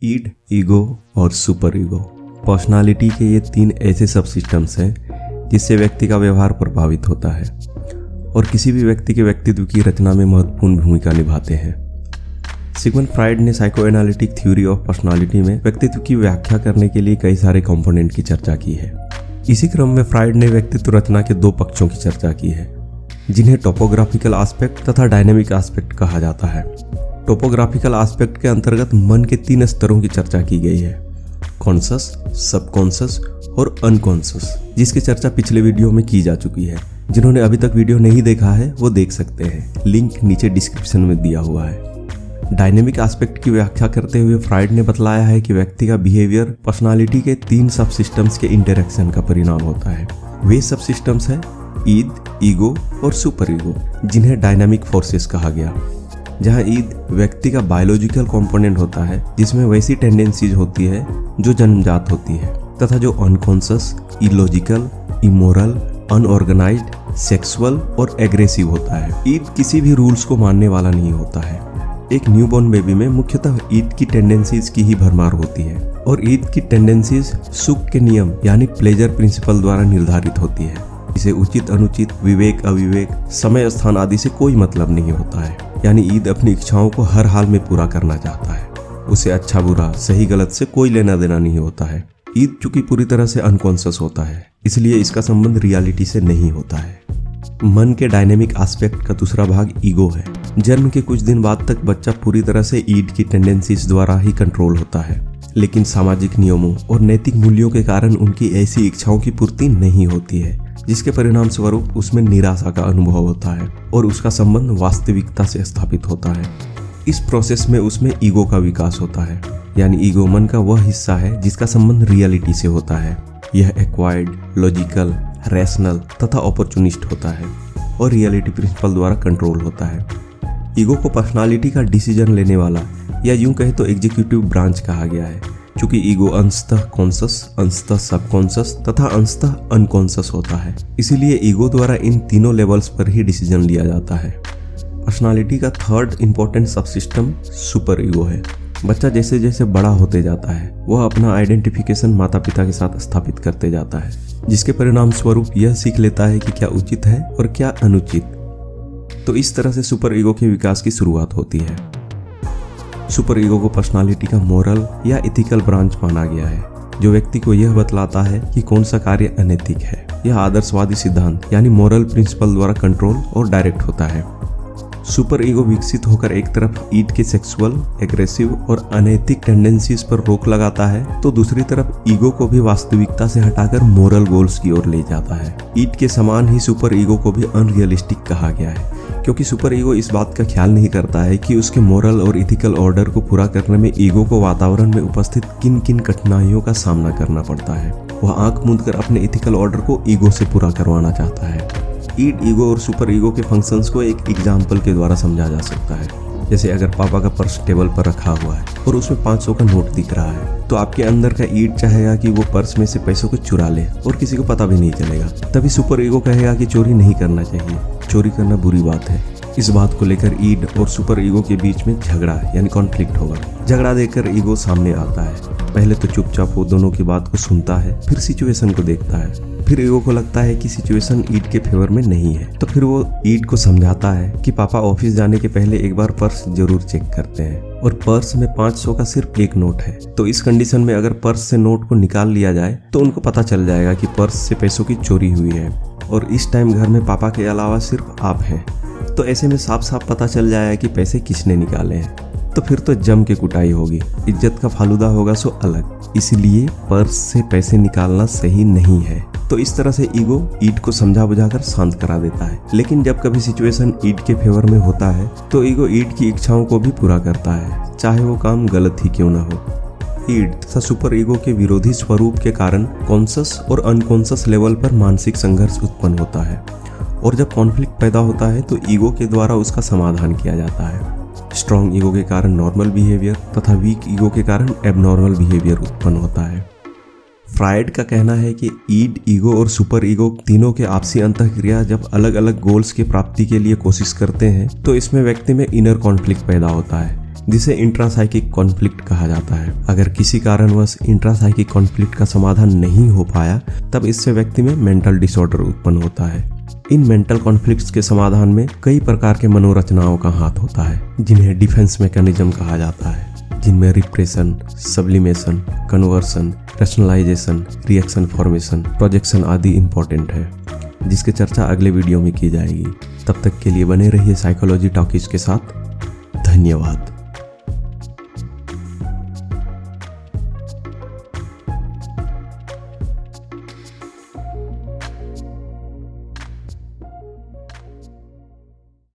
ईड, ego और super ego personality के ये तीन ऐसे सब सिस्टम्स हैं जिससे व्यक्ति का व्यवहार प्रभावित होता है और किसी भी व्यक्ति के व्यक्तित्व की रचना में महत्वपूर्ण भूमिका निभाते हैं। सिगमंड फ्राइड ने साइकोएनालिटिक थ्योरी ऑफ पर्सनालिटी में व्यक्तित्व की व्याख्या करने के लिए कई सारे कंपोनेंट की चर्चा की है। इसी क्रम में फ्राइड ने व्यक्तित्व रचना के दो पक्षों की चर्चा की है, जिन्हें टोपोग्राफिकल एस्पेक्ट तथा डायनेमिक एस्पेक्ट कहा जाता है। टोपोग्राफिकल एस्पेक्ट के अंतर्गत मन के तीन स्तरों की चर्चा की गई है, कॉन्शस, सबकॉन्शस और अनकॉन्शस, जिसकी चर्चा पिछले वीडियो में की जा चुकी है। जिन्होंने अभी तक वीडियो नहीं देखा है वो देख सकते हैं, लिंक नीचे डिस्क्रिप्शन में दिया हुआ है। डायनेमिक एस्पेक्ट की व्याख्या करते हुए फ्राइड ने बतलाया है कि व्यक्ति का बिहेवियर पर्सनालिटी के तीन सब सिस्टम्स के इंटरेक्शन का परिणाम होता है। वे सब सिस्टम्स हैं ईद, ईगो और सुपर ईगो, जिन्हें डायनामिक फोर्सेस कहा गया। जहां ईद व्यक्ति का बायोलॉजिकल कंपोनेंट होता है जिसमें वैसी टेंडेंसीज होती है जो जन्मजात होती है, तथा जो unconscious, illogical, immoral, unorganised, sexual और एग्रेसिव होता है। ईद किसी भी रूल्स को मानने वाला नहीं होता है। एक न्यूबॉर्न बेबी में मुख्यतः ईद की टेंडेंसीज की ही भरमार होती है और ईद की टेंडेंसीज सुख के नियम यानी प्लेजर प्रिंसिपल द्वारा निर्धारित होती है। इसे उचित अनुचित, विवेक अविवेक, समय स्थान आदि से कोई मतलब नहीं होता है। यानी ईद अपनी इच्छाओं को हर हाल में पूरा करना चाहता है। उसे अच्छा बुरा, सही गलत से कोई लेना देना नहीं होता है। ईद चूंकि पूरी तरह से अनकॉन्शियस होता है, इसलिए इसका संबंध रियलिटी से नहीं होता है। मन के डायनेमिक एस्पेक्ट का दूसरा भाग ईगो है। जन्म के कुछ दिन बाद तक बच्चा पूरी तरह से ईद की टेंडेंसीज द्वारा ही कंट्रोल होता है, लेकिन सामाजिक नियमों और नैतिक मूल्यों के कारण उनकी ऐसी इच्छाओं की पूर्ति नहीं होती है, जिसके परिणाम स्वरूप उसमें निराशा का अनुभव होता है और उसका संबंध वास्तविकता से स्थापित होता है। इस प्रोसेस में उसमें ईगो का विकास होता है, यानी ईगो मन का वह हिस्सा है जिसका संबंध रियलिटी से होता है। यह एक्वायर्ड, लॉजिकल, रैशनल तथा अपॉर्चुनिस्ट होता है और रियलिटी प्रिंसिपल द्वारा कंट्रोल होता है। ईगो को पर्सनालिटी का डिसीजन लेने वाला या यूं कहे तो एग्जीक्यूटिव ब्रांच कहा गया है, क्योंकि ईगो अंशतः कॉन्शस, अंशतः सबकॉन्शस तथा अंशतः अनकॉन्शस होता है। इसीलिए ईगो द्वारा इन तीनों लेवल्स पर ही डिसीजन लिया जाता है। पर्सनालिटी का third important subsystem super ego है। बच्चा जैसे जैसे बड़ा होते जाता है वह अपना आइडेंटिफिकेशन माता पिता के साथ स्थापित करते जाता है, जिसके परिणाम स्वरूप यह सीख लेता है कि क्या उचित है और क्या अनुचित। तो इस तरह से सुपर ईगो के विकास की शुरुआत होती है। सुपर ईगो को पर्सनालिटी का मोरल या इथिकल ब्रांच माना गया है, जो व्यक्ति को यह बतलाता है कि कौन सा कार्य अनैतिक है। यह आदर्शवादी सिद्धांत यानी मोरल प्रिंसिपल द्वारा कंट्रोल और डायरेक्ट होता है। सुपर ईगो विकसित होकर एक तरफ ईद के सेक्सुअल, एग्रेसिव और अनैतिक टेंडेंसीज पर रोक लगाता है, तो दूसरी तरफ ईगो को भी वास्तविकता से हटाकर मोरल गोल्स की ओर ले जाता है। ईद के समान ही सुपर ईगो को भी अनरियलिस्टिक कहा गया है, क्योंकि सुपर ईगो इस बात का ख्याल नहीं करता है कि उसके मोरल और इथिकल ऑर्डर को पूरा करने में ईगो को वातावरण में उपस्थित किन किन कठिनाइयों का सामना करना पड़ता है। वह आंख मूंद कर अपने इथिकल ऑर्डर को ईगो से पूरा करवाना चाहता है। ईड, ईगो और सुपर ईगो के फंक्शंस को एक एग्जाम्पल के द्वारा समझा जा सकता है। जैसे अगर पापा का पर्स टेबल पर रखा हुआ है और उसमें 500 का नोट दिख रहा है, तो आपके अंदर का ईड चाहेगा कि वो पर्स में से पैसों को चुरा ले और किसी को पता भी नहीं चलेगा। तभी सुपर ईगो कहेगा कि चोरी नहीं करना चाहिए, चोरी करना बुरी बात है। इस बात को लेकर ईड और सुपर ईगो के बीच में झगड़ा यानी कॉन्फ्लिक्ट होगा। झगड़ा देखकर ईगो सामने आता है। पहले तो चुपचाप वो दोनों की बात को सुनता है, फिर सिचुएशन को देखता है। फिर ईगो को लगता है कि सिचुएशन ईड के फेवर में नहीं है, तो फिर वो ईड को समझाता है कि पापा ऑफिस जाने के पहले एक बार पर्स जरूर चेक करते हैं और पर्स में 500 का सिर्फ एक नोट है। तो इस कंडीशन में अगर पर्स से नोट को निकाल लिया जाए तो उनको पता चल जाएगा कि पर्स से पैसों की चोरी हुई है और इस टाइम घर में पापा के अलावा सिर्फ आप हैं। तो ऐसे में साफ साफ पता चल जाएगा कि पैसे किसने निकाले हैं। तो फिर तो जम के कुटाई होगी, इज्जत का फालूदा होगा सो अलग। इसलिए पर्स से पैसे निकालना सही नहीं है। तो इस तरह से ईगो ईड को समझा बुझाकर शांत करा देता है। लेकिन जब कभी सिचुएशन ईड के फेवर में होता है तो ईगो ईड की इच्छाओं को भी पूरा करता है, चाहे वो काम गलत ही क्यों ना हो। ईड तथा सुपर ईगो के विरोधी स्वरूप के कारण कॉन्शस और अनकॉन्शस लेवल पर मानसिक संघर्ष उत्पन्न होता है और जब कॉन्फ्लिक्ट पैदा होता है तो ईगो के द्वारा उसका समाधान किया जाता है। स्ट्रॉन्ग ईगो के कारण नॉर्मल बिहेवियर तथा वीक ईगो के कारण एबनॉर्मल बिहेवियर उत्पन्न होता है। फ्राइड का कहना है कि ईड, ईगो और सुपर ईगो तीनों के आपसी अंतःक्रिया जब अलग अलग गोल्स की प्राप्ति के लिए कोशिश करते हैं तो इसमें व्यक्ति में इनर कॉन्फ्लिक्ट पैदा होता है, जिसे इंट्रासाइकिक कॉन्फ्लिक्ट कहा जाता है। अगर किसी कारणवश इंट्रासाइकिक कॉन्फ्लिक्ट का समाधान नहीं हो पाया तब इससे व्यक्ति में मेंटल डिसऑर्डर उत्पन्न होता है। इन मेंटल कॉन्फ्लिक्ट्स के समाधान में कई प्रकार के मनोरचनाओं का हाथ होता है, जिन्हें डिफेंस मैकेनिज्म कहा जाता है, जिनमें repression, sublimation, conversion, rationalization, reaction formation, projection आदि इंपॉर्टेंट है, जिसकी चर्चा अगले वीडियो में की जाएगी। तब तक के लिए बने रहिए साइकोलॉजी टॉकीज के साथ। धन्यवाद।